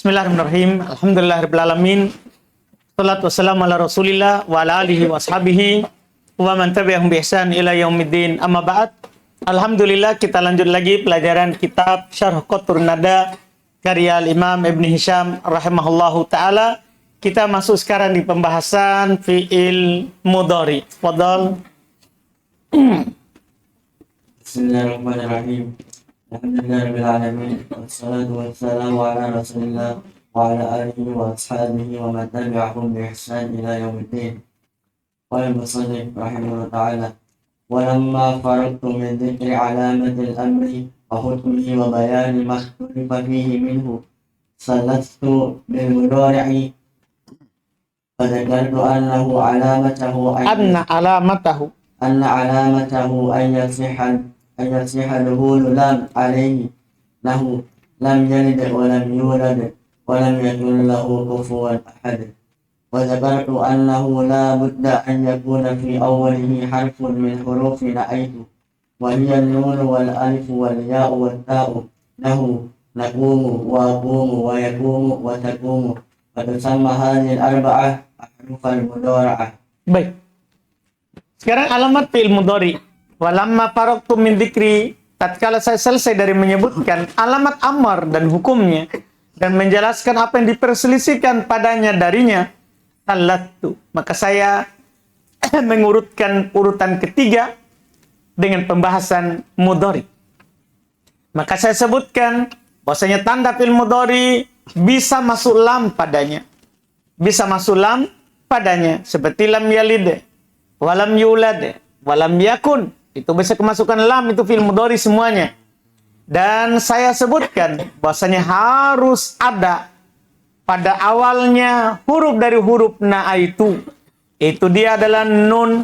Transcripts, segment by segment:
Bismillahirrahmanirrahim. Alhamdulillahirabbil alamin. Shalatu wassalamu ala Rasulillah wa ala alihi wa ashabihi wa man tabi'ahum bi ihsan ila yaumiddin. Amma ba'd. Alhamdulillah, kita lanjut lagi pelajaran kitab Syarh Qatrun Nada karya Imam Ibn Hisham rahimahullahu taala. Kita masuk sekarang di pembahasan fi'il mudhari. Fadhal. Bismillahirrahmanirrahim. Alhamdulillahirabbil alamin. Wassalatu wassalamu ala Rasulillah wa ala alihi wa ashabihi wa man tabi'ahum bi ihsan ila yaumiddin. Qala al-musannif rahimahullah ta'ala: "Wa lamma faradtu min dhikri alamatil amri wa hukmihi wa bayani ma ikhtalafa fihi minhu, salastu bil mudhari'i fa dhakartu annahu alamatahu أن علامته أن يصح دخول لام عليه له لم يلد ولم يولد ولم يكن له كفوا أحد. وذكرت أنه لا بد أن يكون في أوله حرف من حروف نعيت، وهي النون والألف والياء والتاء، له نقوم وأقوم ويقوم وتقوم، وتسمى هذه الأربعة أحرف المضارعة." Baik. Sekarang alamat fi'il mudhari. Walamma faraqtu min dzikri, tatkala saya selesai dari menyebutkan alamat amar dan hukumnya dan menjelaskan apa yang diperselisihkan padanya darinya, salatu, maka saya mengurutkan urutan ketiga dengan pembahasan mudhari. Maka saya sebutkan bahwasanya tanda fi'il mudhari bisa masuk lam padanya. Bisa masuk lam padanya seperti lam yalid, walam yulad, walam yakun. Itu bisa kemasukan lam, itu fi'il mudhari semuanya. Dan saya sebutkan bahwasanya harus ada pada awalnya huruf dari huruf na'aitu. Itu dia adalah nun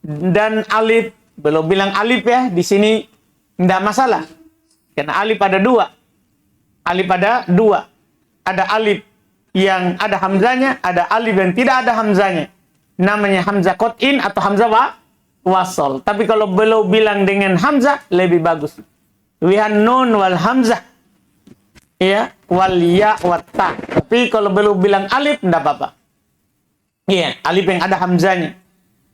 dan alif. Belum bilang alif ya, di sini tidak masalah. Karena alif ada dua. Alif ada dua. Ada alif yang ada hamzanya, ada alif yang tidak ada hamzanya. Namanya hamzah qat'in atau hamzah wasol. Tapi kalau belum bilang dengan hamzah lebih bagus. Wihan nun wal hamzah, ya, wal ya wat ta. Tapi kalau belum bilang alif enggak apa-apa. Iya, alif yang ada hamzanya.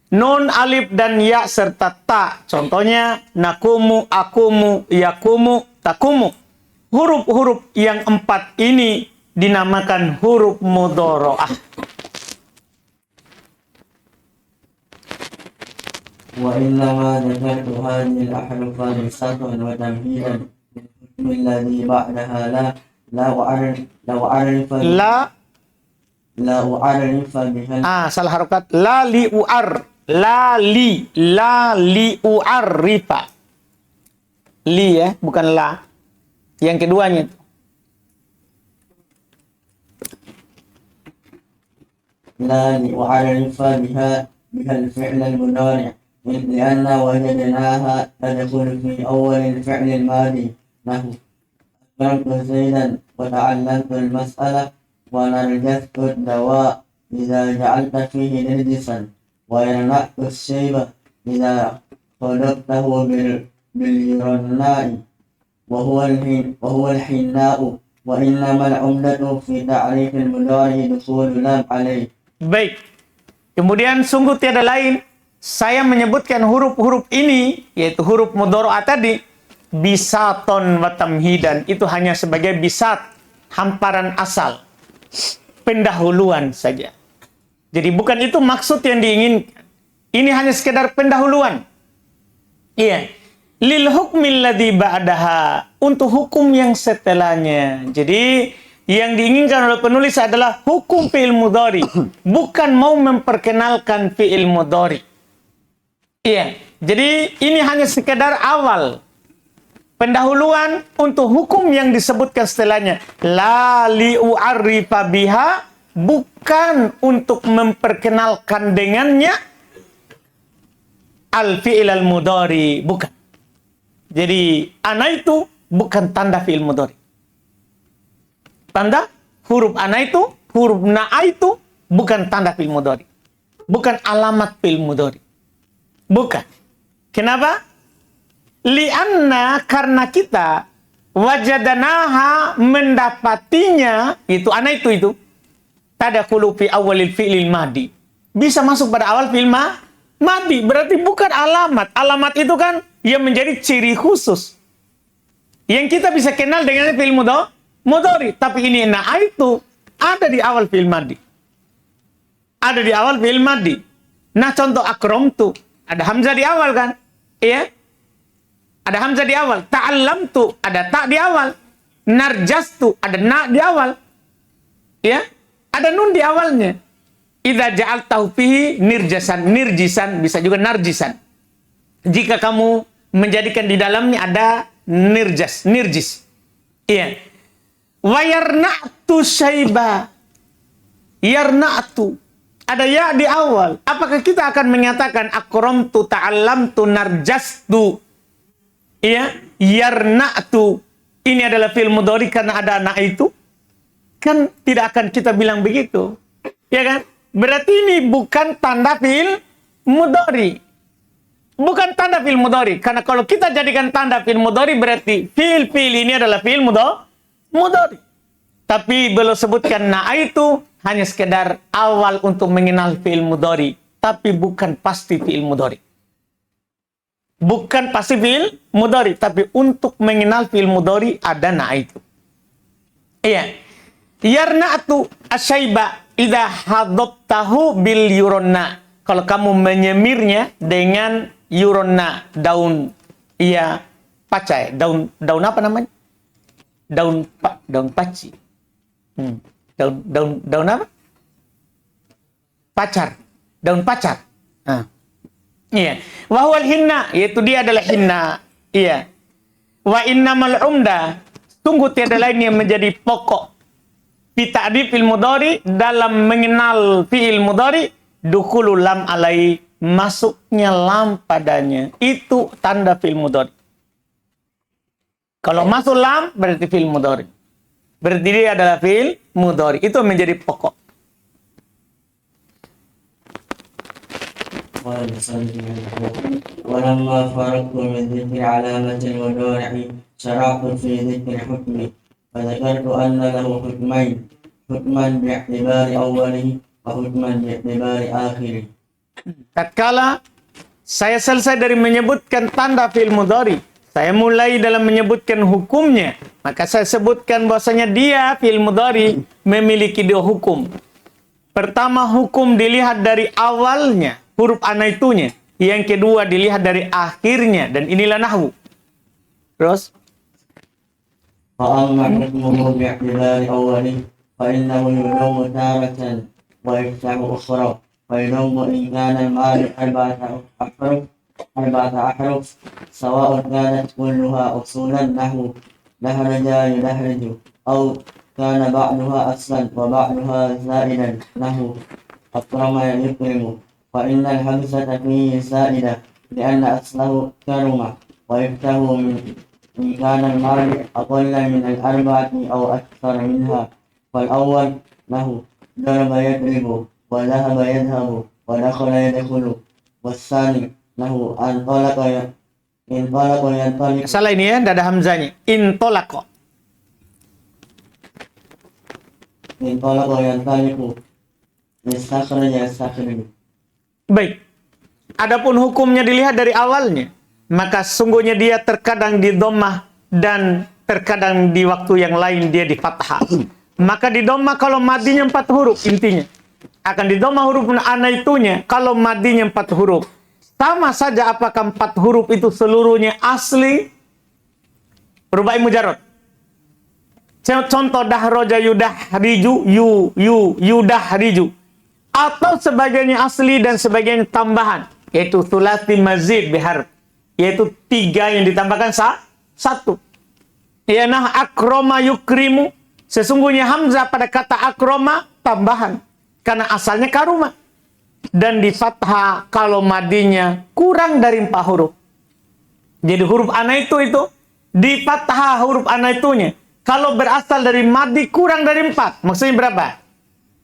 Nun, alif dan ya serta ta. Contohnya nakumu, akumu, yakumu, takumu. Huruf-huruf yang empat ini dinamakan huruf mudharaah. وإنما ذكرت هذه الأحرف نسخا وتمهيدا للحكم الذي بعدها لا أعرف بها. Salah harokat. La li u'arrifa. Li ya, bukan la. Yang keduanya itu. لا لأعرف بها الفعل المضارع، لأن وجدناها تدخل في أول الفعل الماضي، نحو أكرمت زيدا وتعلمت المسألة ونرجست الدواء إذا جعلت فيه نرجسا، وينعت الشيب إذا خلقته باليرناء وهو الحناء. وإنما العمدة في تعريف المضارع دخول لام عليه. Baik. Kemudian sungguh tiada lain, saya menyebutkan huruf-huruf ini, yaitu huruf mudharaah tadi, bisaton wa tamhidan. Itu hanya sebagai bisat, hamparan asal, pendahuluan saja. Jadi bukan itu maksud yang diinginkan. Ini hanya sekedar pendahuluan. Iya. Lil hukmil ladzi ba'daha, untuk hukum yang setelahnya. Jadi yang diinginkan oleh penulis adalah hukum fi'il mudhari, bukan mau memperkenalkan fi'il mudhari. Iya, jadi ini hanya sekedar awal, pendahuluan untuk hukum yang disebutkan setelahnya. La li'u'arrifa biha, bukan untuk memperkenalkan dengannya al-fi'il al-mudhari, bukan. Jadi ana itu bukan tanda fi'il mudhari. Tanda huruf ana itu, huruf na'a itu bukan tanda fi'il mudhari. Bukan alamat fi'il mudhari. Bukan. Kenapa? Lianna, karena kita wajadanaha mendapatinya itu anak itu tadkhulu fi awalil fi'lil madi. Bisa masuk pada awal fi'il madi. Berarti bukan alamat. Alamat itu kan yang menjadi ciri khusus yang kita bisa kenal dengan fi'il mudhari. Tapi ini itu ada di awal fi'il madi. Ada di awal fi'il madi. Nah, contoh akramtu, ada hamzah di awal kan? Iya. Ada hamzah di awal. Ta'allamtu, ada ta di awal. Narjastu, ada na di awal. Ya, ada nun di awalnya. Idza ja'altahu fihi nirjisan, bisa juga narjisan. Jika kamu menjadikan di dalamnya ada nirjis. Iya. Wa yarna'tu syaiba. Yarna'tu. Ada ya di awal. Apakah kita akan menyatakan akramtu, ta'allamtu, narjastu? Iya, yarna'tu. Ini adalah fi'il mudhari karena ada na itu? Kan tidak akan kita bilang begitu. Ya kan? Berarti ini bukan tanda fi'il mudhari. Bukan tanda fi'il mudhari. Karena kalau kita jadikan tanda fi'il mudhari berarti fi'il ini adalah fi'il mudhari. Tapi belum sebutkan na itu hanya sekedar awal untuk mengenal fi'il mudhari. Tapi bukan pasti fi'il mudhari. Bukan pasti fi'il mudhari, tapi untuk mengenal fi'il mudhari ada na itu. Iya. Yarna'tu asyaiba idza hadabtahu bil yuronna. Kalau kamu menyemirnya dengan yuronna, daun pacai, daun apa namanya? Daun paci. Daun apa? Pacar. Daun pacar. Nah. Iya. Wa huwal hinna, yaitu dia adalah hinna. Iya. Wa innamal umda, sungguh tiada lain yang menjadi pokok fi ta'rifil mudhari, dalam mengenal fi'il mudhari, dukhulul lam alai, masuknya lam padanya. Itu tanda fi'il mudhari. Kalau masuk lam berarti fi'il mudhari. Berarti dia adalah fi'il mudhari. Itu menjadi pokok. قال المصنف ولما فرغت من ذكر علامة المضارع شرعت في ذكر حكمه فذكرت أن له حكمين حكما باعتبار أوله وحكما باعتبار آخره. Tatkala saya selesai dari menyebutkan tanda fi'il mudhari, saya mulai dalam menyebutkan hukumnya, maka saya sebutkan bahwasanya dia fi'il mudhari memiliki dua hukum. Pertama, hukum dilihat dari awalnya, huruf ana itunya. Yang kedua dilihat dari akhirnya, dan inilah nahwu. Terus فأما حكمه باعتبار أوله فإنه يضم تارة ويفتح أخرى فيضم إن كان المال أربعة أحرف سواء كانت كلها أصولا نحو دهرج يدهرج أو كان بعضها أصلا وبعضها زائدا نحو أكرم يكرم فإن الهمزة فيه زائدة لأن أصله كرم ويفتح إن كان المال أقل من الأربعة أو أكثر منها فالأول له ضرب يضرب وذهب يذهب ودخل يدخل والثاني له انطلق ينطلق. Salah ini ya, tidak ada hamzanya. Intolako. Inطلق ينطلق يستخرج يستخرج. Baik. Adapun hukumnya dilihat dari awalnya, maka sungguhnya dia terkadang di dhammah dan terkadang di waktu yang lain dia di fathah. Maka di dhammah kalau madinya 4 huruf intinya. Akan di dhammah huruf ana itunya kalau madinya 4 huruf. Sama saja apakah 4 huruf itu seluruhnya asli rubai mujarrad. Contoh dahroja yudahriju yudahriju. Atau sebagiannya asli dan sebagiannya tambahan, yaitu thulathi mazid bihar, yaitu 3 yang ditambahkan 1. Ya, nah akroma yukrimu, sesungguhnya hamzah pada kata akroma tambahan karena asalnya karuma, dan di fathah kalau madinya kurang dari 4 huruf. Jadi huruf ana itu di fathah huruf ana itunya kalau berasal dari madi kurang dari 4, maksudnya berapa?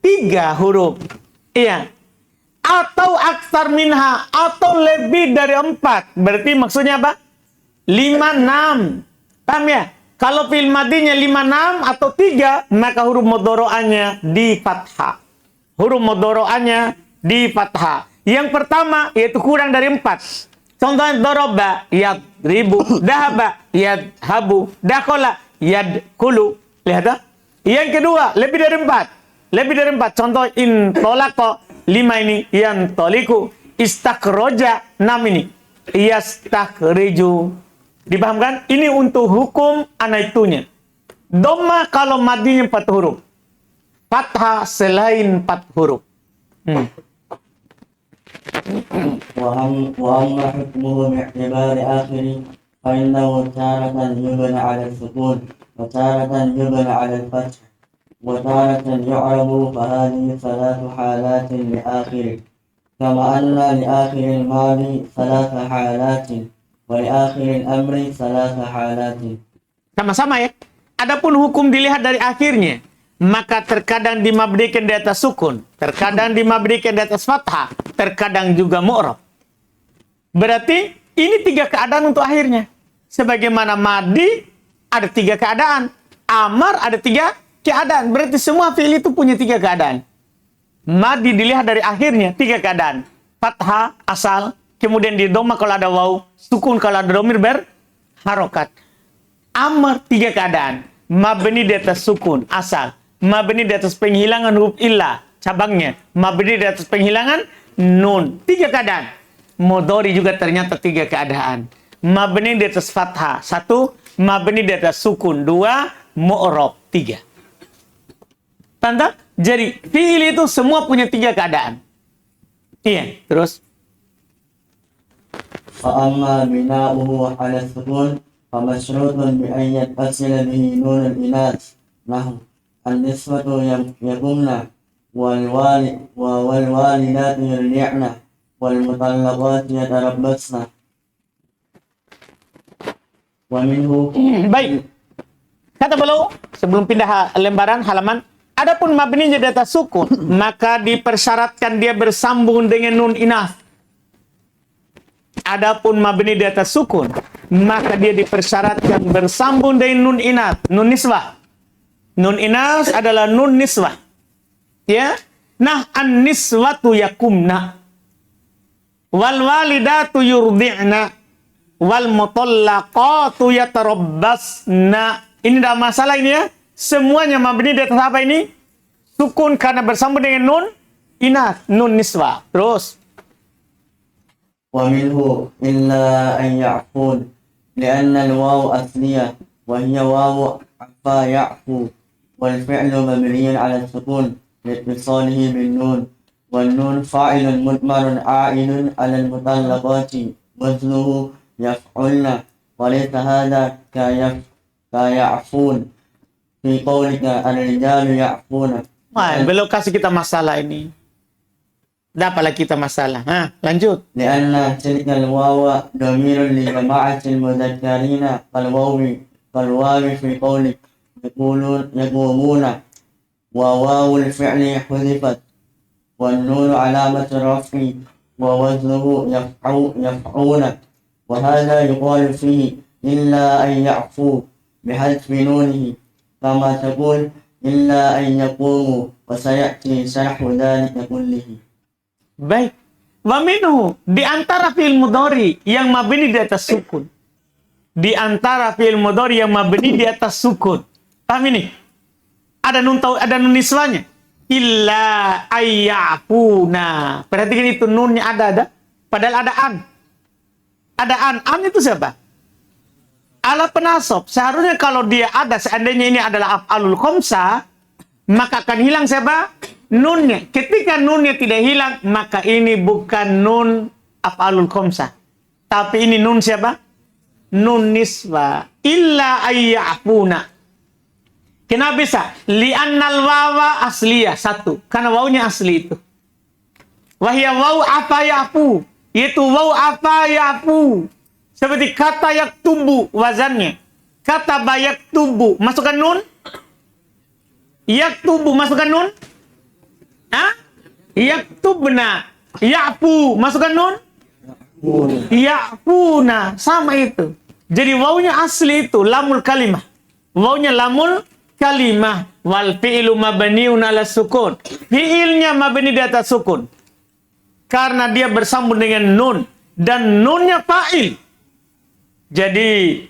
3 huruf. Iya. Atau aksar minha, atau lebih dari 4. Berarti maksudnya apa? 5, 6. Paham ya? Kalau fi'il madinya 5, 6 atau 3, maka huruf mudhari'annya di fathah. Huruf mudhari'annya di fathah. Yang pertama yaitu kurang dari 4. Contohnya daraba, yadribu, dahaba, yadhabu, dakhala, yadkhulu. Lihat tak? Yang kedua, lebih dari 4. Lebih dari 4. Contoh intolaqa, 5 ini yantoliku, istakhraja, 6 ini yastakhriju. Dipahamkan? Ini untuk hukum anaitunya. Dhamma kalau madinya 4 huruf. Fathah selain 4 huruf. وأما حكمه باعتبار آخره فإنه تارة يبنى على السكون وتارة يبنى على الفتح وتارة يعرب، فهذه 3 حالات لآخره، كما أن لآخر الماضي 3 حالات ولآخر الأمر 3 حالات. Sama-sama ya. Adapun hukum dilihat dari akhirnya, maka terkadang dimabdikan di atas sukun, terkadang dimabdikan di atas fathah, terkadang juga mu'rab. Berarti ini 3 keadaan untuk akhirnya. Sebagaimana madi ada 3 keadaan, amar ada 3 keadaan. Berarti semua fi'il itu punya 3 keadaan. Madi dilihat dari akhirnya 3 keadaan. Fathah asal, kemudian di dhamma kalau ada waw, sukun kalau ada dhamir berharokat. Amar 3 keadaan. Mabni di atas sukun asal, mabni di atas penghilangan huruf illa cabangnya, mabni di atas penghilangan nun. 3 keadaan. Mudhari juga ternyata 3 keadaan. Mabni di atas fathah 1, mabni di atas sukun 2, mu'rab 3. Tanda? Jadi fi'il itu semua punya 3 keadaan. Iya, terus. فأما بناؤه على السكون فمشروط بأن يتصل به نون الإناث، نحو النسوة يقمن والوالدات يرضعن والمطلقات يتربصن. ومنه. Baik. Kata beliau sebelum pindah lembaran halaman, adapun mabninya di atas sukun, maka dipersyaratkan dia bersambung dengan nun inas. Adapun mabni di atas sukun, maka dia dipersyaratkan bersambung dengan nun inas, nun niswah. Nun inas adalah nun niswah. Ya. Nah, an-niswatu yakumna. Wal walidatu yurdi'na. Wal mutallaqatu yatarabbasna. Ini tidak masalah ini ya. Semuanya mabni di atas apa ini? Sukun karena bersambung dengan nun inas, nun niswah. Terus. ومنه إلا أن يعفون لأن الواو أصلية وهي واو عفا يعفو، والفعل مبني على السكون لاتصاله بالنون، والنون فاعل مضمر عائد على المطلقات وزنه يفعلن، وليس هذا كيعفون في قولك الرجال يعفون. Belum kasih kita masalah ini. Dapatlah kita masalah. Lanjut. لأن تلك الواو ضمير لجماعة المذكرين كالواو في قولك يقومون، وواو الفعل حذفت، والنون علامة الرفع، ووزنه يفعون، وهذا يقال فيه إلا أن يعفو بحذف نونه، كما تقول إلا أن يقوموا، وسيأتي شرح ذلك كله. Baik. Wa minhu, di antara fi'il mudhari yang mabni di atas sukun. Di antara fi'il mudhari yang mabni di atas sukun. Paham ini? Ada nun niswanya. Illa ayyafuna. Perhatikan itu nunnya ada. Padahal ada an. Ada an. An itu siapa? Ala penasob. Seharusnya kalau dia ada, seandainya ini adalah af'alul khamsah, maka akan hilang siapa? Nunnya. Ketika nunnya tidak hilang, maka ini bukan nun af'alul khamsah. Tapi ini nun siapa? Nun niswa. Illa ayyafuna. Kenapa bisa? Li'annal wawa asliyah. 1. Karena wawunya asli itu. Wahya waw apa yafu. Yaitu waw apa yafu. Seperti kata yaktubu wazannya. Kata bayak tubu. Masukkan nun. Yaktubu. Masukkan nun. Yaktubna. Ya'fu. Masukkan nun. Ya'funa. Sama itu. Jadi wawunya asli itu. Lamul kalimah. Wawnya lamul kalimah. Wal fi'lu mabniun ala sukun. Fi'ilnya mabni di atas sukun. Karena dia bersambung dengan nun. Dan nunnya fa'il. Jadi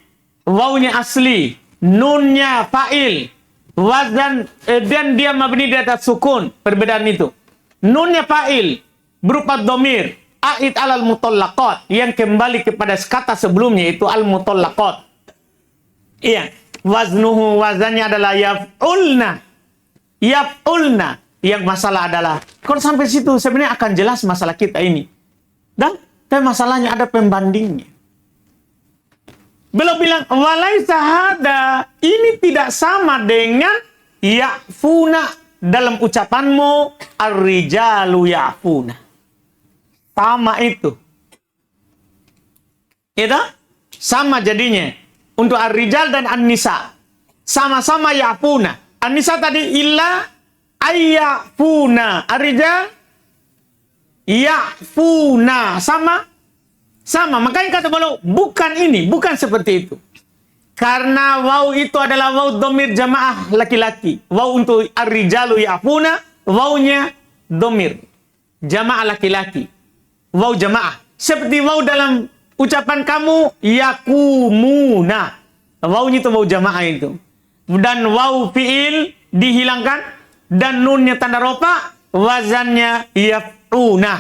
wawnya asli. Nunnya fa'il. Wazan dan dia mabni di atas sukun. Perbedaan itu. Nunnya fa'il. Berupa domir. A'id alal mutallaqat. Yang kembali kepada kata sebelumnya. Itu al-mutallaqat. Iya. Waznuhu, wazannya adalah yaf'ulna. Yaf'ulna. Yang masalah adalah, kalau sampai situ sebenarnya akan jelas masalah kita ini. Dan tapi masalahnya ada pembandingnya. Beliau bilang, walaisa hada, ini tidak sama dengan ya'funa dalam ucapanmu, ar-rijalu ya'funa. Sama itu. Itu? Sama jadinya. Untuk ar-rijal dan an-nisa. Sama-sama ya'funa. An-nisa tadi illa ayya'funa. Ar-rijal ya'funa. Sama. Makanya kata beliau, bukan ini. Bukan seperti itu. Karena waw itu adalah waw domir jamaah laki-laki. Waw untuk ar-rijalu ya'funa. Wawnya domir. Jamaah laki-laki. Waw jamaah. Seperti waw dalam ucapan kamu yakumuna. Wawnya itu waw jamaah itu. Dan waw fi'il dihilangkan dan nunnya tanda rofa, wazannya yaf'una.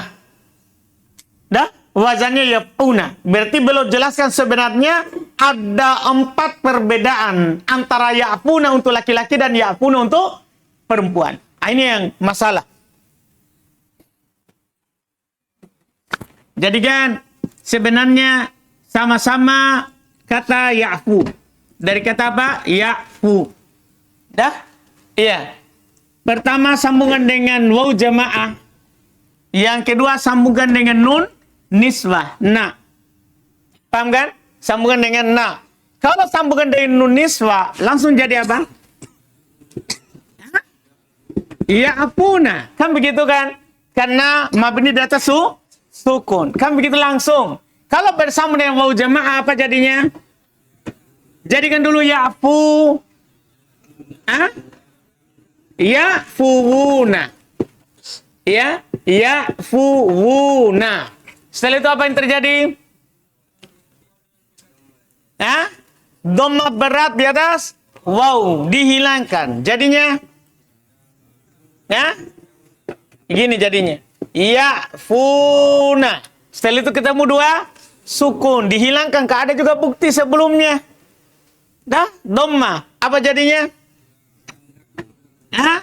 Dah? Wazannya yaf'una. Berarti beliau jelaskan sebenarnya ada 4 perbedaan antara ya'funa untuk laki-laki dan ya'funa untuk perempuan. Ini yang masalah. Jadi kan sebenarnya sama-sama kata ya'fu. Dari kata apa? Ya'fu. Dah? Iya. Pertama sambungan dengan waw jamaah. Yang kedua sambungan dengan nun niswah. Na. Paham kan? Sambungan dengan na. Kalau sambungan dengan nun niswah, langsung jadi apa? Ya'funa. Kan begitu kan? Karena mabni di atas sukun. Kan begitu langsung. Kalau bersambung dengan waw jamaah apa jadinya? Jadikan dulu ya'fu. Ya'fuwuna. Ya, ya'fuwuna. Setelah itu apa yang terjadi? Dhamma berat di atas waw dihilangkan. Jadinya gini jadinya. Ya'funa. Setelah itu ketemu 2 sukun dihilangkan. Ada juga bukti sebelumnya. Dah, dhamma. Apa jadinya?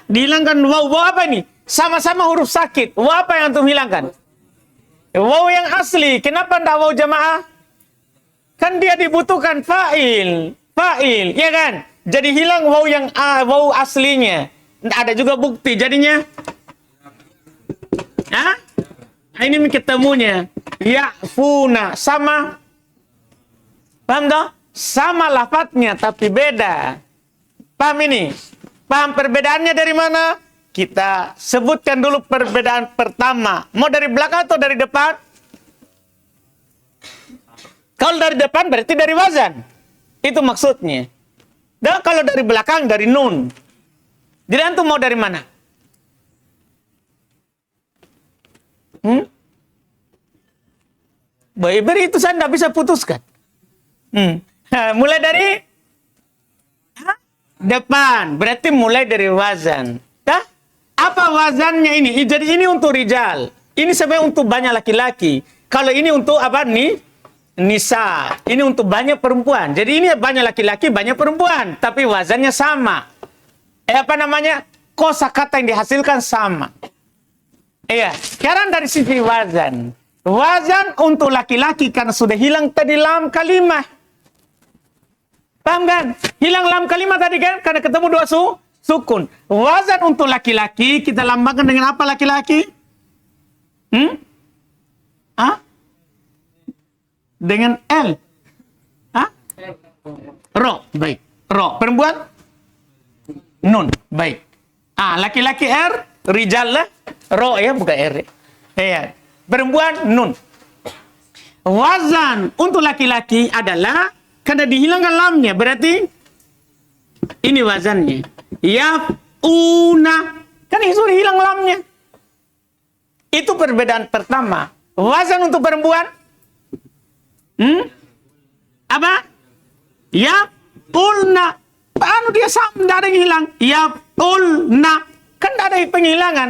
Dihilangkan waw. Waw apa ini? Sama-sama huruf sakit. Waw apa yang antum hilangkan? Waw yang asli. Kenapa tidak waw jamaah? Kan dia dibutuhkan fa'il. Fa'il, ya kan? Jadi hilang waw yang waw aslinya. Ada juga bukti. Jadinya ini ketemunya. Ya'funa. Sama. Paham tak? Sama lafadznya tapi beda. Paham ini? Paham perbedaannya dari mana? Kita sebutkan dulu perbedaan pertama. Mau dari belakang atau dari depan? Kalau dari depan berarti dari wazan. Itu maksudnya. Dan kalau dari belakang dari nun. Jadi antum mau dari mana? Baik, itu saya tidak bisa putuskan. Mulai dari depan, berarti mulai dari wazan. Apa wazannya ini? Jadi ini untuk rijal. Ini sebenarnya untuk banyak laki-laki. Kalau ini untuk apa nih? Nisa. Ini untuk banyak perempuan. Jadi ini banyak laki-laki, banyak perempuan. Tapi wazannya sama. Apa namanya? Kosakata yang dihasilkan sama. Iya. Sekarang dari sisi wazan. Wazan untuk laki-laki karena sudah hilang tadi lam kalimah. Paham kan? Hilang lam kalimat tadi kan? Karena ketemu 2 sukun. Wazan untuk laki-laki, kita lambangkan dengan apa laki-laki? Dengan L. Ro. Baik. Ro. Perempuan? Nun. Baik. Laki-laki R. Rijal lah. Ro ya, bukan R. Ya. Perempuan? Nun. Wazan untuk laki-laki adalah karena dihilangkan lamnya, berarti Ini wazannya. Yaf'una. Kan sudah hilang lamnya. Itu perbedaan pertama. Wazan untuk perempuan. Apa? Yaf'ulna. Anu dia sama, tidak ada yang hilang. Yaf'ulna. Kan tidak ada penghilangan.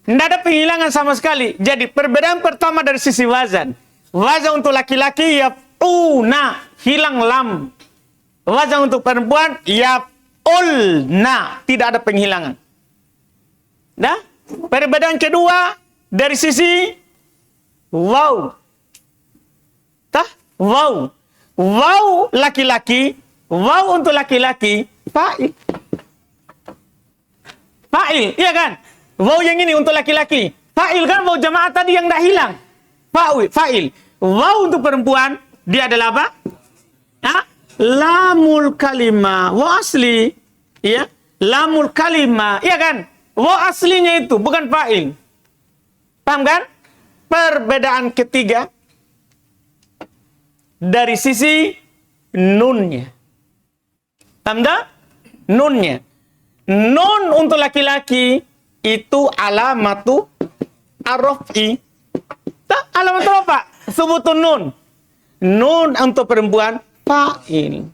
Tidak ada penghilangan sama sekali. Jadi perbedaan pertama dari sisi wazan. Wazan untuk laki-laki yaf'una. Hilang lam. Wazan untuk perempuan yaf'ulna. Tidak ada penghilangan. Dah? Perbedaan kedua dari sisi waw. Tah? Waw. Waw laki-laki. Waw untuk laki-laki. Fa'il. Fa'il. Iya kan? Waw yang ini untuk laki-laki. Fa'il kan waw jamaah tadi yang dah hilang. Fa'il. Waw untuk perempuan. Dia adalah apa? Hah? Lamul kalimah. Waw asli. Iya. Lamul kalimah. Iya kan? Waw aslinya itu, bukan fa'il. Paham kan? Perbedaan ketiga dari sisi nunnya. Paham tak? Nunnya. Nun untuk laki-laki itu alamatu arrofi. Tak? Alamatu apa? Subutun nun. Nun untuk perempuan fa'il.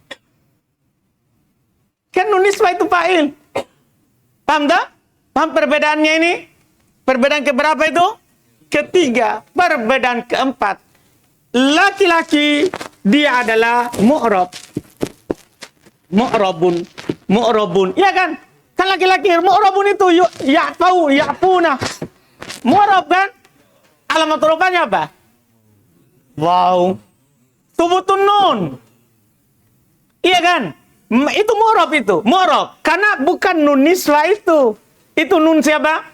Kan nun nisbah itu fa'il. Paham tak? Paham perbedaannya ini? Perbedaan keberapa itu? Ketiga. Perbedaan keempat. Laki-laki dia adalah mu'rab. Mu'rabun. Iya kan? Kan laki-laki mu'rabun itu ya'puna. Mu'rab kan? Alamat rupanya apa? Wow. Subutun nun. Iya kan? Itu mu'rab itu. Mu'rab. Karena bukan nun niswa itu. Itu nun siapa?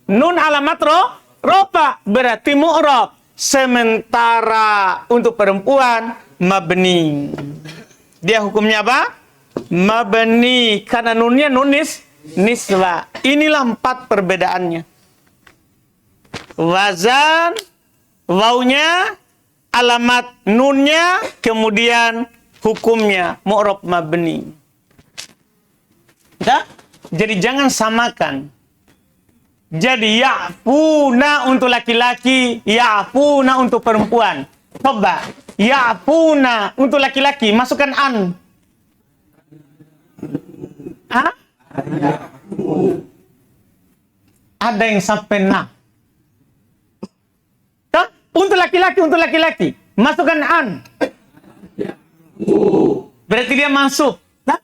Nun alamat rofa. Berarti mu'rab. Sementara untuk perempuan mabni. Dia hukumnya apa? Mabni. Karena nunnya nun niswa. Inilah 4 perbedaannya. Wazan, wawnya, alamat nunnya, kemudian hukumnya mu'rab mabni. Dah? Jadi jangan samakan. Jadi ya'funa untuk laki-laki, ya'funa untuk perempuan. Coba, ya'funa untuk laki-laki, masukkan an. Hah? Ada yang sampai na. Tuh? Untuk laki-laki, masukkan an. Berarti dia masuk. Nah?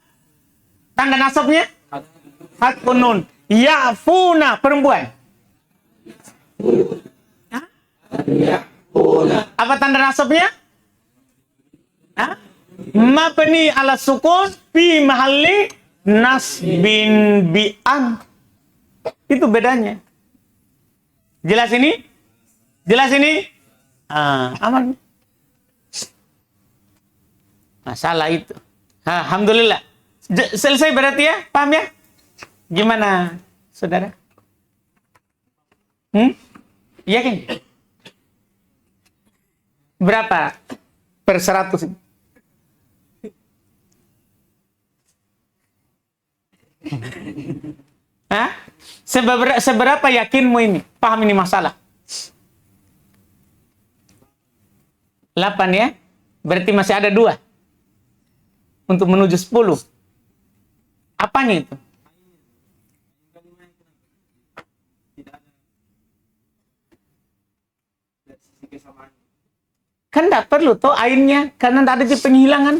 Tanda nasabnya? Hatfun nun. Ya'funa perempuan. Hah? Apa tanda nasabnya? Hah? Mabni ala sukun fi mahalli nasbin bi'an. Itu bedanya. Jelas ini? Aman. Masalah itu. Alhamdulillah. Selesai berarti ya? Paham ya? Gimana, saudara? Yakin? Berapa per 100? Hah? Seberapa yakinmu ini? Paham ini masalah? 8 ya? Berarti masih ada 2 untuk menuju 10. Apanya itu? Kan tidak perlu toh ainnya, karena tidak ada penghilangan.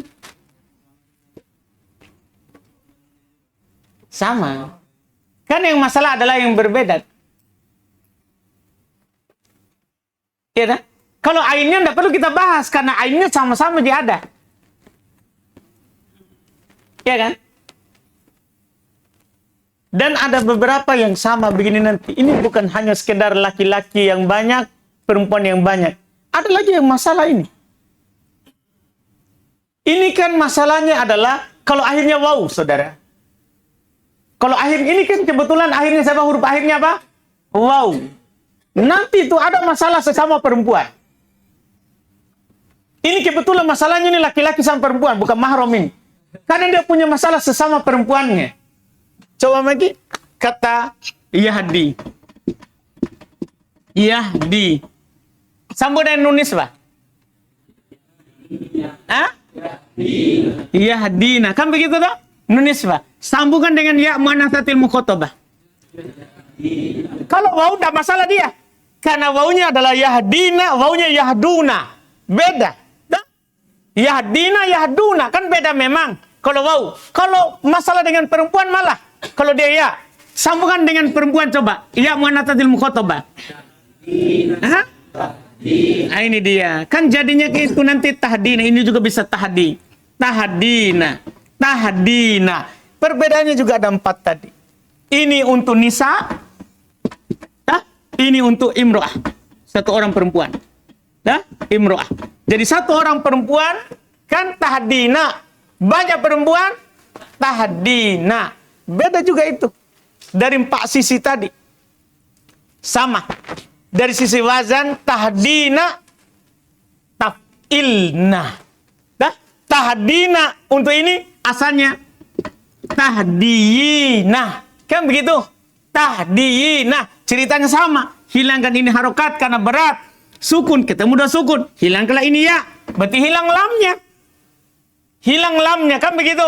Sama. Kan yang masalah adalah yang berbeda. Ya kan? Kalau ainnya tidak perlu kita bahas, karena ainnya sama-sama dia ada. Ya kan? Dan ada beberapa yang sama begini nanti. Ini bukan hanya sekedar laki-laki yang banyak, perempuan yang banyak. Ada lagi yang masalah ini. Ini kan masalahnya adalah kalau akhirnya waw, saudara. Kalau akhir ini kan kebetulan akhirnya siapa huruf akhirnya apa? Waw. Nanti itu ada masalah sesama perempuan. Ini kebetulan masalahnya ini laki-laki sama perempuan, bukan mahram ini. Karena dia punya masalah sesama perempuannya. Coba lagi kata Yahdi. Yahdi. Sambung dengan nun nisbah. Hah? Yahdina. Kan begitu toh? Nun nisbah. Sambungkan dengan ya muannatsatil mukhatabah. Kalau wau tidak masalah dia. Karena waunya adalah yahdina, waunya yahduna. Beda. Dah? Yahdina, yahduna. Kan beda memang. Kalau wau. Kalau masalah dengan perempuan malah. Kalau dia ya. Sambungkan dengan perempuan coba. Ya muannatsatil mukhatabah. Hah? Nah, ini dia. Kan jadinya itu nanti tahdina. Ini juga bisa tahdi. Tahdina. Tahdina. Perbedaannya juga ada 4 tadi. Ini untuk nisa. Ini untuk imro'ah. Satu orang perempuan. Imro'ah. Jadi satu orang perempuan kan tahdina. Banyak perempuan tahdina. Beda juga itu. Dari 4 sisi tadi. Sama. Dari sisi wazan tahdina taf'ilna. Tahdina untuk ini asalnya tahdiyina. Kan begitu? Tahdiyina. Ceritanya sama. Hilangkan ini harokat karena berat. Sukun, ketemu dua sukun. Hilangkanlah ini ya. Berarti hilang lamnya. Hilang lamnya, kan begitu?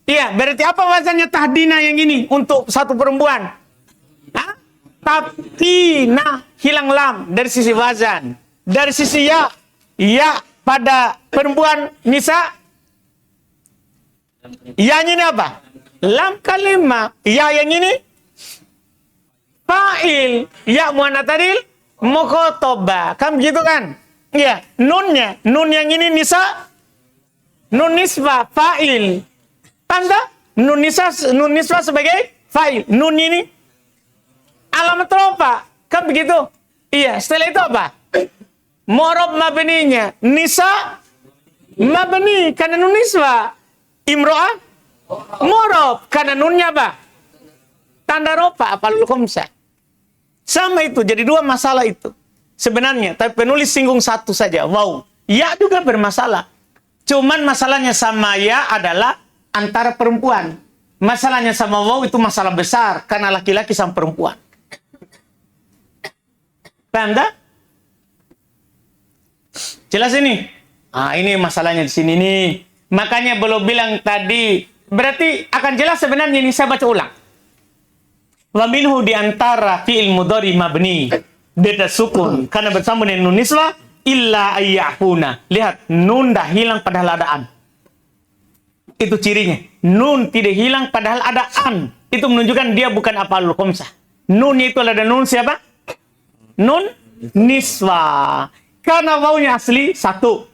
Iya, berarti apa wazannya tahdina yang ini untuk satu perempuan? Hah? Taftina. Hilang lam dari sisi wazan. Dari sisi ya. Ya pada perempuan nisa. Ya-nya ini apa? Lam kalimah. Ya yang ini fa'il. Ya muannatsatil mukhatabah. Kan begitu kan? Iya, nunnya. Nun yang ini nisa. Nun nisbah fa'il. Tanda nun nisbah sebagai fa'il. Nun ini alamat rofa. Kan begitu? Iya, setelah itu apa? Mu'rab mabninya nisa mabni karena nun nisbah. Imro'ah mu'rab karena nunnya apa? Tanda rofa af'alul khamsah. Sama itu, jadi 2 masalah itu. Sebenarnya, tapi penulis singgung satu saja, wow. Ya juga bermasalah. Cuman masalahnya sama ya adalah antara perempuan. Masalahnya sama wow itu masalah besar, karena laki-laki sama perempuan. Paham tak? Jelas ini? Ah, ini masalahnya di sini nih. Makanya belum bilang tadi, berarti akan jelas sebenarnya ini saya baca ulang. Wa minhu diantara fi'il mudhari mabni beda sukun karena bersambung dengan nun nisbah illa ayyafuna. Lihat, nun dah hilang padahal ada an. Itu cirinya. Nun tidak hilang padahal ada an. Itu menunjukkan dia bukan af'alul khamsah. Nun itu ada nun siapa? Nun nisbah. Karena wawunya asli satu.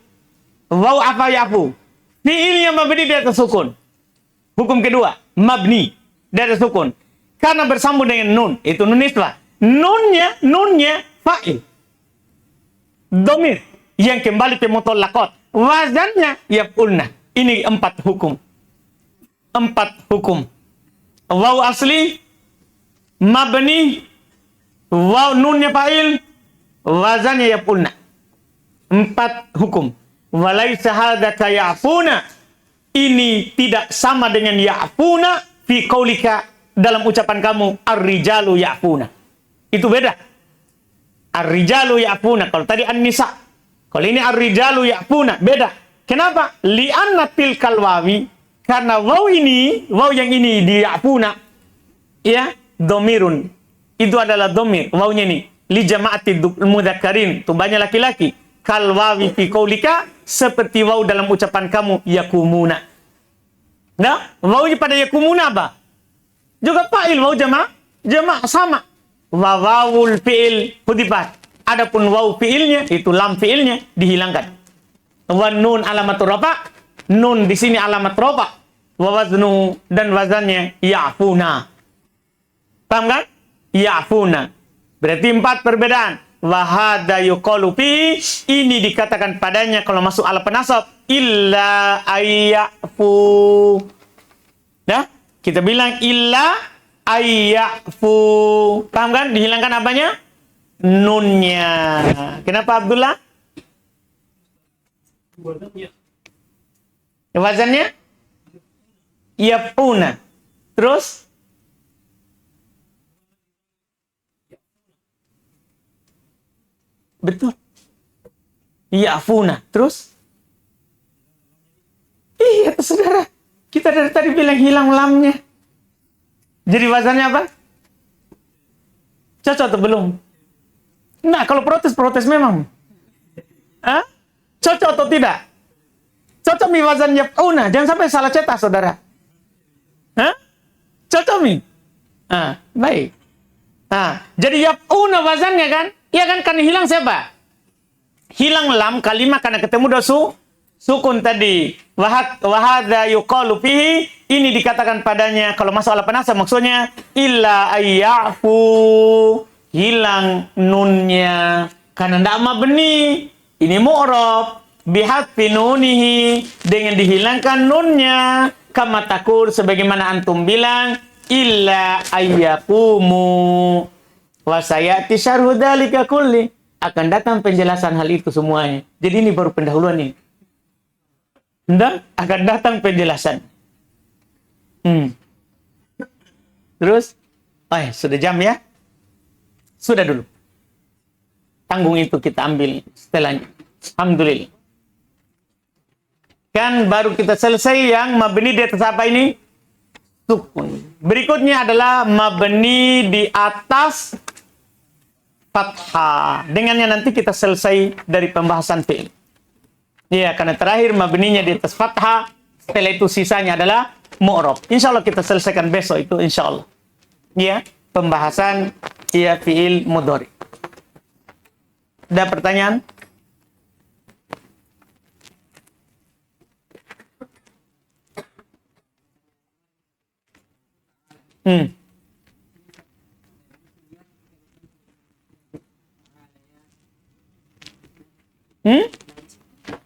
Waw apa yafu. Fi'ilnya mabni di atas sukun. Hukum kedua, mabni di atas sukun. Karena bersambung dengan nun, itu nun nisbah. Nunnya fa'il. Domir yang kembali ke mutallaqat. Wazannya yaf'ulna. Ini 4 hukum. 4 hukum. Waw asli, mabni, waw nunnya fa'il, wazannya yaf'ulna. 4 hukum. Walaisa hadza ya'funa. Ini tidak sama dengan ya'funa fi qaulika dalam ucapan kamu ar-rijalu ya'funa. Itu beda. Ar-rijalu ya'funa. Kalau tadi an-nisa. Kalau ini ar-rijalu ya'funa. Beda. Kenapa? Li'anna tilkal wawi. Karena waw ini, waw yang ini di ya'funa. Ya, domirun. Itu adalah domir. Wawnya ini. Li jama'ati mudzakirin. Itu banyak laki-laki. Kal wawi fi qaulika. Seperti waw dalam ucapan kamu yakumuna. Nah, wawnya pada yakumuna apa? Juga fa'il waw jama' sama. Wawul fi'il hudifat. Adapun waw fi'ilnya itu lam fi'ilnya dihilangkan. Wa nun alamatur rafa. Nun di sini alamat rafa. Wa waznu dan wazannya ya'funa. Paham kan? Ya'funa. Berarti 4 perbedaan. Wa hadza yuqalu fi, ini dikatakan padanya kalau masuk ala penasab illa ayyafu. Dah? Kita bilang illa ayyafu. Paham kan? Dihilangkan apanya? Nunnya. Kenapa Abdullah? Wazannya? Yafuna. Terus? Betul. Yafuna. Terus? Iya, saudara. Kita dari tadi bilang hilang lamnya. Jadi wazannya apa? Cocok atau belum? Nah, kalau protes memang. Hah? Cocok atau tidak? Cocok mi wazan yaf'una. Jangan sampai salah cetak, saudara. Hah? Cocok mi? Baik. Jadi yaf'una wazannya kan? Iya kan? Karena hilang siapa? Hilang lam kalimat karena ketemu dosu sukun tadi. Wahada yuqalu fihi. Ini dikatakan padanya kalau masalah penasa maksudnya illa ayyafu, hilang nunnya karena ndak mabni. Ini mu'rab bihatfi nunihi, dengan dihilangkan nunnya, kama takur sebagaimana antum bilang illa ayyaqumu wa sayati syarhu dzalika kulli, akan datang penjelasan hal itu semuanya. Jadi ini baru pendahuluan ini. Dan akan datang penjelasan. Terus, sudah jam ya? Sudah dulu. Tanggung itu kita ambil setelahnya. Alhamdulillah. Kan baru kita selesai yang mabni di atas apa ini? Sukun. Berikutnya adalah mabni di atas fathah. Dengannya nanti kita selesai dari pembahasan fi'il. Ya, karena terakhir mabninya di atas fathah. Setelah itu sisanya adalah mu'rab. Insya Allah kita selesaikan besok itu, insya Allah. Ya, pembahasan ya fi'il mudhari. Ada pertanyaan?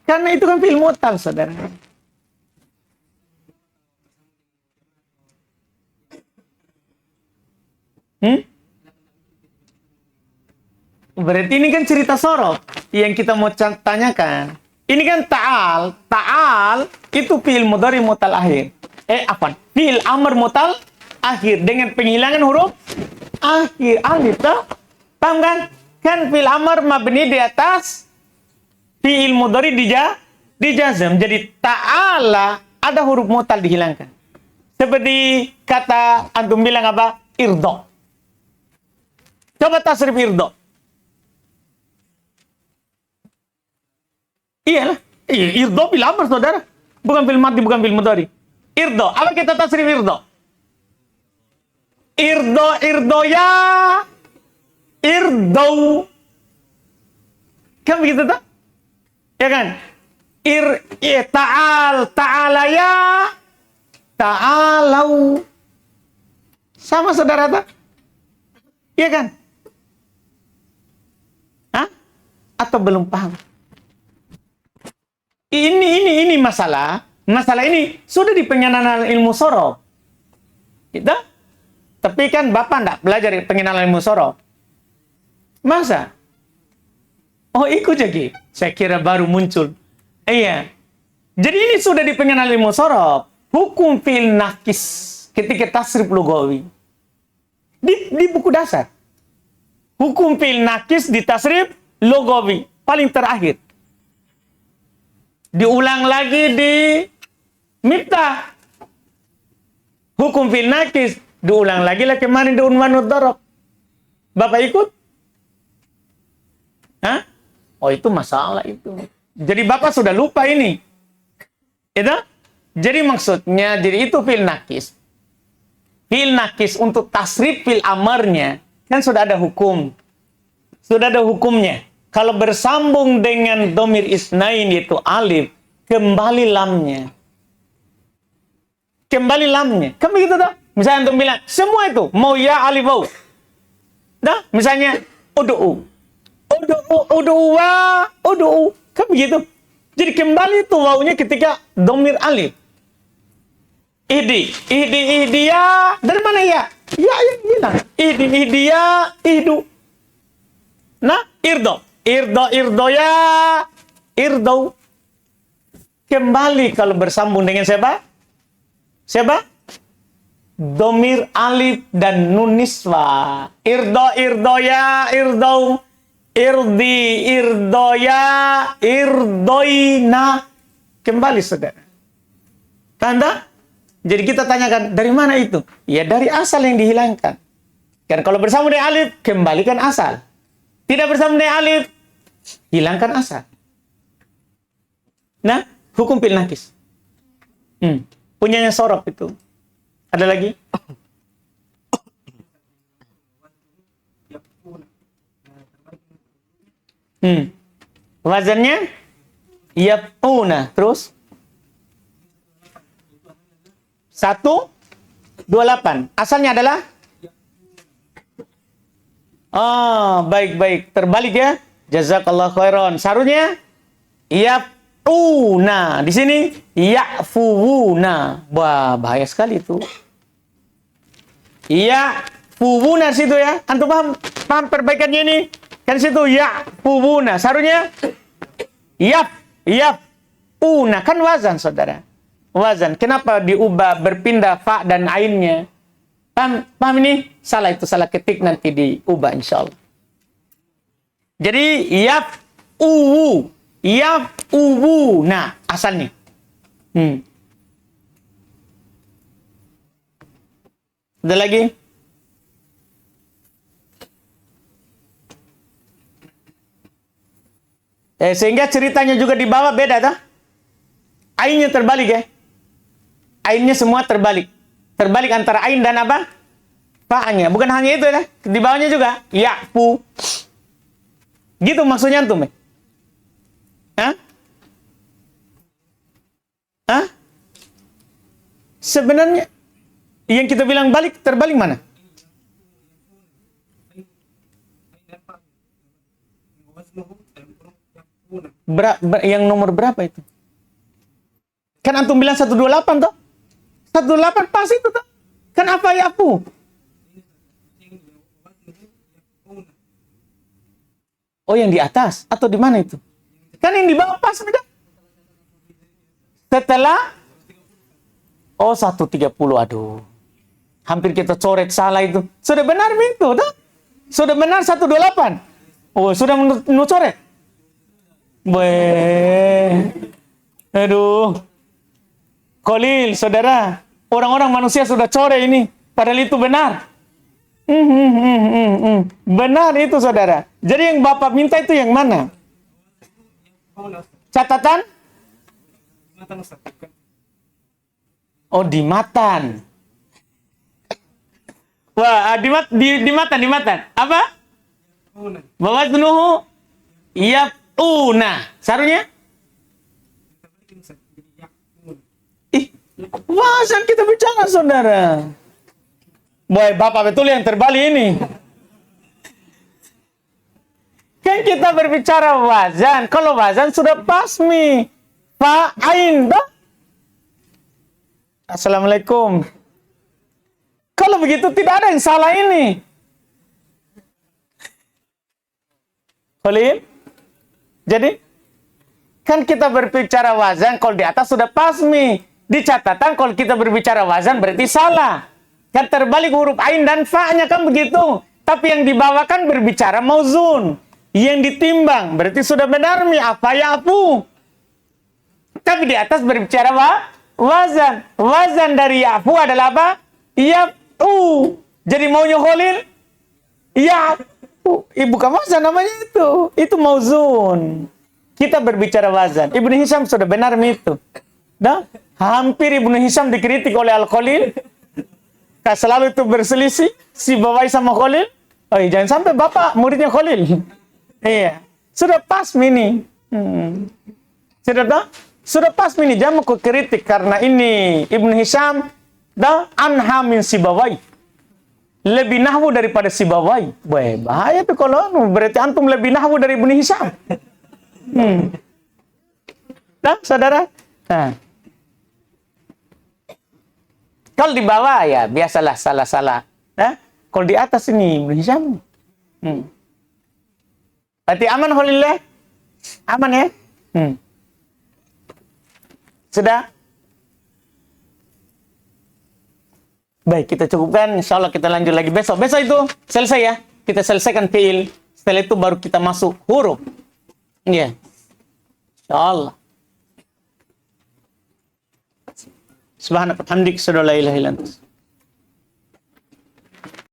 Karena itu kan fi'il mu'tal, saudara. Berarti ini kan cerita sorot yang kita mau tanyakan. Ini kan ta'al. Ta'al itu fi'il mudhari mu'tal akhir. Fi'il amr mu'tal akhir dengan penghilangan huruf akhir. Alif toh? Paham kan? Kan fi'il amr mabni di atas fi'il mudhari dijazam. Jadi ta'ala ada huruf mu'tal dihilangkan. Seperti kata antum bilang apa? Irdo. Coba tasrif irdo. Iyalah. Irdo fil amr, saudara. Bukan fil madhi, bukan fil mudhari. Irdo. Apa kita tasrif irdo? Irdo ya. Irdo. Kan begitu tak? Ya kan? Ta'ala ya. Ta'alau. Sama saudara tak? Iya kan? Hah? Atau belum paham? Ini masalah ini sudah di pengenalan ilmu sorof. Gitu? Tapi kan Bapak enggak belajar pengenalan ilmu sorof. Masa? Oh, ikut jadi. Saya kira baru muncul. Iya. Jadi ini sudah di pengenalan ilmu sorof. Hukum fi'il nakis ketika tasrif lugawi. Di buku dasar. Hukum fi'il nakis di tasrif lugawi. Paling terakhir. Diulang lagi di Miftah. Hukum fi'il nakis. Diulang lagi lah kemarin di Unwanud Darab. Bapak ikut? Hah? Oh, itu masalah itu. Jadi Bapak sudah lupa ini. Itu? Jadi maksudnya, jadi itu fi'il nakis. Fi'il nakis untuk tasrif fi'il amarnya, kan sudah ada hukum. Sudah ada hukumnya. Kalau bersambung dengan domir isnain yaitu alif, kembali lamnya. Kembali lamnya. Kan begitu tak? Misalnya untuk bilang, semua itu, mau ya alif wau. Dah, misalnya, udu'u. Udu'u wa, udu'u. Kan begitu? Jadi kembali itu waunya ketika domir alif. Ihdiya. Dari mana ya? Ya, yang bilang. Ihdiya, ihdu. Nah, irdo ya, irdo. Kembali kalau bersambung dengan siapa? Siapa? Domir alif dan nun niswa. Irdoya, irdau, irdi, irdoya, irdoina. Kembali saudara. Tanda? Jadi kita tanyakan, dari mana itu? Ya dari asal yang dihilangkan. Kan kalau bersama dengan alif, kembalikan asal. Tidak bersama dengan alif, hilangkan asal. Nah, hukum fil nakis. Punyanya Sorop itu. Ada lagi? Wazannya yapuna. Terus 128. Asalnya adalah baik. Terbalik ya. Jazakallah khairan. Sarunya yapuna. Di sini ya'fuwuna. Wah, bahaya sekali itu. Ya'fuwuna situ ya. Antum paham perbaikannya ini? Kan situ ya'fuwuna. Sarunya ya'funa. Kan wazan, saudara. Wazan. Kenapa diubah berpindah fa dan ainnya? Paham ini? Salah itu, salah ketik nanti diubah insyaallah. Jadi yaf'uwu. Nah, asalnya. Ada lagi? Sehingga ceritanya juga di bawah beda, tak? Ainnya terbalik ya. Ainnya semua terbalik. Terbalik antara ain dan apa? Fa'nya. Bukan hanya itu ya. Di bawahnya juga. Ya'fu. Gitu maksudnya antum ya? Hah? Sebenarnya yang kita bilang balik, terbalik mana? Yang nomor berapa itu? Kan antum bilang 128 toh? 128 pas itu toh? Kan apa ya aku? Oh, yang di atas atau di mana itu? Kan yang di bawah pas beda. Setelah 130, aduh. Hampir kita coret salah itu. Sudah benar itu, toh? Sudah benar 128. Oh, sudah coret. Aduh. Khalil, saudara, orang-orang manusia sudah coret ini. Padahal itu benar. Benar itu, saudara. Jadi yang Bapak minta itu yang mana? Catatan? Oh, di matan. Wah, di matan. Apa? Bahwa nuhu yapuna. Sarunya? Wazan kita bicara, saudara. Boy, Bapak betul yang terbalik ini. Kan kita berbicara wazan. Kalau wazan sudah pasmi. Fa'ain. Assalamualaikum. Kalau begitu tidak ada yang salah ini. Khalil? Jadi, kan kita berbicara wazan, kalau di atas sudah pasmi. Di catatan, kalau kita berbicara wazan berarti salah. Kan terbalik huruf ain dan fa-nya kan begitu. Tapi yang dibawakan berbicara mauzun. Yang ditimbang berarti sudah benar mi apa ya apu. Tapi di atas berbicara wazan. Wazan dari yafu adalah apa? Yafu. Jadi maunya Khalil? Yafu. Bukan wazan namanya itu. Itu mauzun. Kita berbicara wazan. Ibnu Hisham sudah benar mi itu. Dah? Hampir Ibnu Hisham dikritik oleh Al-Khalil. Selalu itu berselisih. Si Bawai sama Khalil. Oh, jangan sampai Bapak muridnya Khalil. Iya. Sudah pas ini. Sudah tahu? Sudah pas ini. Jangan mau kritik. Karena ini Ibnu Hisham. Dah anha min si Bawai. Lebih nahwu daripada si Bawai. Bahaya tuh kalau berarti antum lebih nahwu dari Ibnu Hisham. Dah, saudara? Nah. Kalau di bawah ya biasalah salah-salah. Nah, kalau di atas ini Ibnu Hisham. Berarti aman Khalilullah? Aman ya? Sudah? Baik, kita cukupkan. Insya Allah kita lanjut lagi besok. Besok itu selesai ya. Kita selesaikan fiil. Setelah itu baru kita masuk huruf. Iya. Insya Allah. Subhanallah. Alhamdulillah.